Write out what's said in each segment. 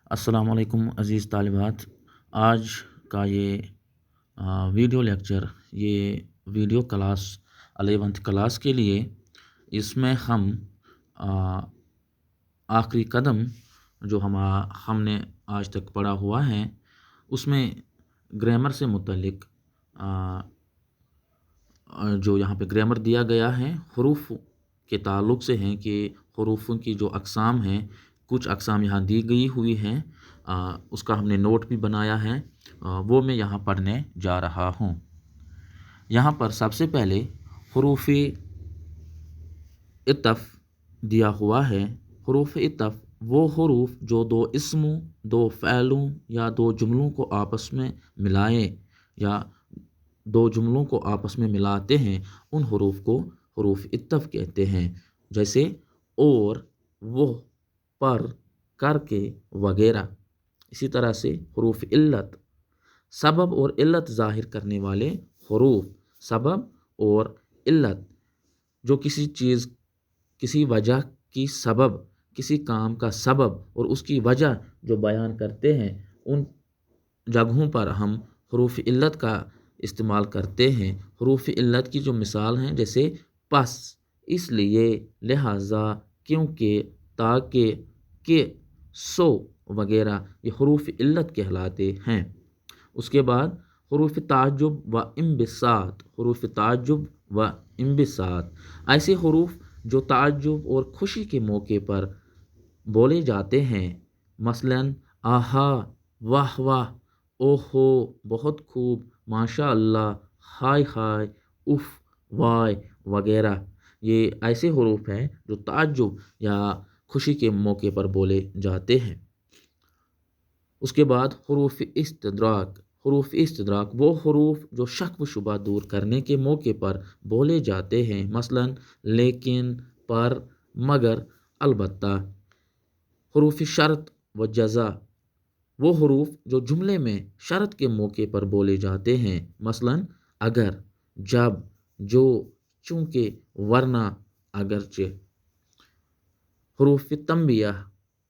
अस्सलाम वालेकुम अज़ीज़ तालिबात। आज का ये वीडियो लेक्चर, ये वीडियो क्लास 11th क्लास के लिए। इसमें हम आ, आखिरी कदम जो हमने आज तक पढ़ा हुआ है, उसमें ग्रामर से मुतल्लिक जो यहाँ पे ग्रामर दिया गया है हरूफ के ताल्लुक़ से हैं कि हरूफों की जो अक़साम हैं, कुछ अक़साम यहाँ दी गई हुई हैं। उसका हमने नोट भी बनाया है, वो मैं यहाँ पढ़ने जा रहा हूँ। यहाँ पर सबसे पहले हरूफ इतफ़ दिया हुआ है। हरूफ इतफ़ वो हरूफ जो दो इस्मों, दो फ़ैलों या दो जुमलों को आपस में मिलाए या दो जुमलों को आपस में मिलाते हैं, उन हरूफ को हरूफ इतफ़ कहते हैं। जैसे और, वो, पर, करके वगैरह। इसी तरह से हरूफ इल्लत, सबब और इल्लत ज़ाहिर करने वाले हरूफ। सबब और इल्लत जो किसी चीज़, किसी वजह की सबब, किसी काम का सबब और उसकी वजह जो बयान करते हैं, उन जगहों पर हम हरूफ इल्लत का इस्तेमाल करते हैं। हरूफ इल्लत की जो मिसाल हैं, जैसे पस, इसलिए, लिहाजा, क्योंकि, ताकि, के, सो वगैरह, ये हरूफ इल्लत कहलाते हैं। उसके बाद हरूफ ताज्जुब व इम्बिसात। हरूफ ताज्जुब व इम्बिसात ऐसे हरूफ जो ताज्जुब और खुशी के मौके पर बोले जाते हैं। मसलन आहा, वाह वाह, ओहो, बहुत खूब, माशा अल्लाह, हाय हाय, उफ, वाय वगैरह। ये ऐसे हरूफ हैं जो ताज्जुब या खुशी के मौके पर बोले जाते हैं। उसके बाद हरूफ इस्तिद्राक। हरूफ इस्तिद्राक वो हरूफ जो शक व शुबा दूर करने के मौके पर बोले जाते हैं। मसलन लेकिन, पर, मगर, अलबत्ता। हरूफ शर्त व जज़ा वो हरूफ जो जुमले में शर्त के मौके पर बोले जाते हैं। मसलन अगर, जब, जो, चूँकि, वरना, अगरचे। हरूफ तंबिया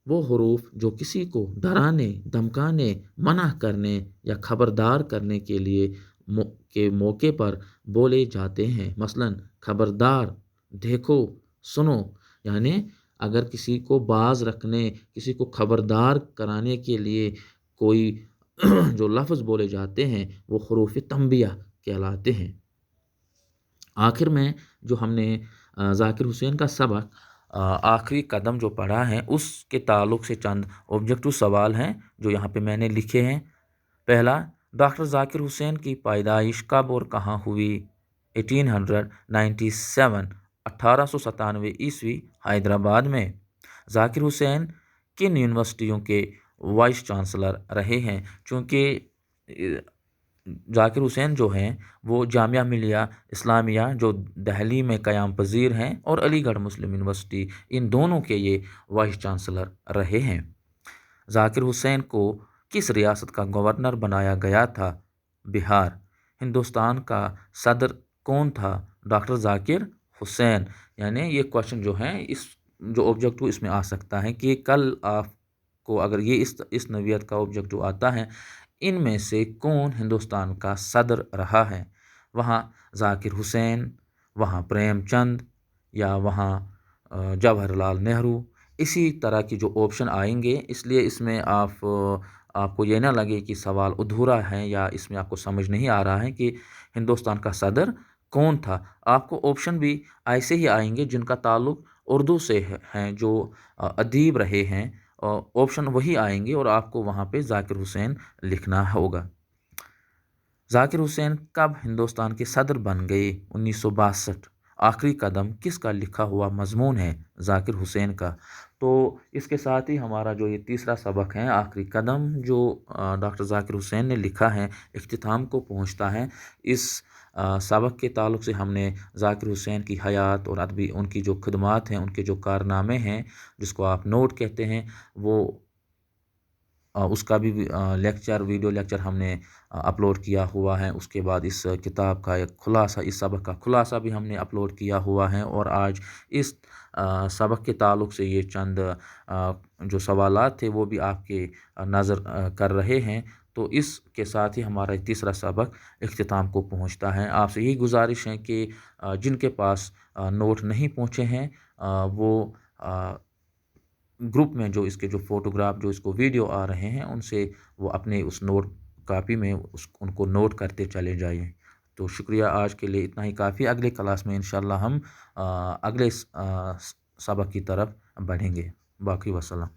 वो हरूफ जो किसी को डराने, धमकाने, मना करने या खबरदार करने के लिए के मौके पर बोले जाते हैं। मसलन खबरदार, देखो, सुनो। यानी अगर किसी को बाज रखने, किसी को खबरदार कराने के लिए कोई जो लफ्ज़ बोले जाते हैं, वो हरूफ तंबिया कहलाते हैं। आखिर में जो हमने ज़ाकिर हुसैन का सबक आखिरी कदम जो पढ़ा है, उसके ताल्लुक़ से चंद ऑब्जेक्टिव सवाल हैं जो यहाँ पे मैंने लिखे हैं। पहला, डॉक्टर ज़ाकिर हुसैन की पैदाइश कब और कहाँ हुई? 1897 1897 ईस्वी हैदराबाद में। ज़ाकिर हुसैन किन यूनिवर्सिटियों के वाइस चांसलर रहे हैं? चूँकि ज़ाकिर हुसैन जो हैं वो जामिया मिलिया इस्लामिया जो दिल्ली में क़याम पज़ीर हैं और अलीगढ़ मुस्लिम यूनिवर्सिटी, इन दोनों के ये वाइस चांसलर रहे हैं। ज़ाकिर हुसैन को किस रियासत का गवर्नर बनाया गया था? बिहार। हिंदुस्तान का सदर कौन था? डॉक्टर ज़ाकिर हुसैन। यानी ये क्वेश्चन जो हैं, इस जो ऑब्जेक्टिव इसमें आ सकता है कि कल आपको अगर ये इस नौइयत का ऑब्जेक्टिव आता है, इनमें से कौन हिंदुस्तान का सदर रहा है? वहाँ ज़ाकिर हुसैन, वहाँ प्रेमचंद या वहाँ जवाहरलाल नेहरू। इसी तरह की जो ऑप्शन आएंगे, इसलिए इसमें आपको ये ना लगे कि सवाल अधूरा है या इसमें आपको समझ नहीं आ रहा है कि हिंदुस्तान का सदर कौन था। आपको ऑप्शन भी ऐसे ही आएंगे जिनका ताल्लुक़ उर्दू से हैं, जो अदीब रहे हैं। ऑप्शन वही आएंगे और आपको वहाँ पे ज़ाकिर हुसैन लिखना होगा। ज़ाकिर हुसैन कब हिंदुस्तान के सदर बन गए? 1962। आखिरी कदम किसका लिखा हुआ मजमून है? ज़ाकिर हुसैन का। तो इसके साथ ही हमारा जो ये तीसरा सबक है, आखिरी कदम, जो डॉक्टर ज़ाकिर हुसैन ने लिखा है, इख्तिताम को पहुँचता है। इस सबक के ताल्लुक़ से हमने ज़ाकिर हुसैन की हयात और अदबी उनकी जो खिदमात हैं, उनके जो कारनामे हैं, जिसको आप नोट कहते हैं, वो اس کا بھی ویڈیو لیکچر ہم نے اپلوڈ کیا ہوا ہے. اس کے بعد اس کتاب کا ایک خلاصہ، اس سبق کا خلاصہ بھی ہم نے اپلوڈ کیا ہوا ہے. اور آج اس سبق کے تعلق سے یہ چند جو سوالات تھے وہ بھی آپ کے نظر کر رہے ہیں. تو اس کے ساتھ ہی ہمارا تیسرا سبق اختتام کو پہنچتا ہے. آپ سے یہی گزارش ہے کہ جن کے پاس نوٹ نہیں پہنچے ہیں وہ گروپ میں جو اس کے جو فوٹوگراف جو اس کو ویڈیو آ رہے ہیں ان سے وہ اپنے اس نوٹ کاپی میں ان کو نوٹ کرتے چلے جائیں. تو شکریہ، آج کے لیے اتنا ہی کافی. اگلے کلاس میں انشاءاللہ ہم اگلے سبق کی طرف بڑھیں گے. باقی وسلام.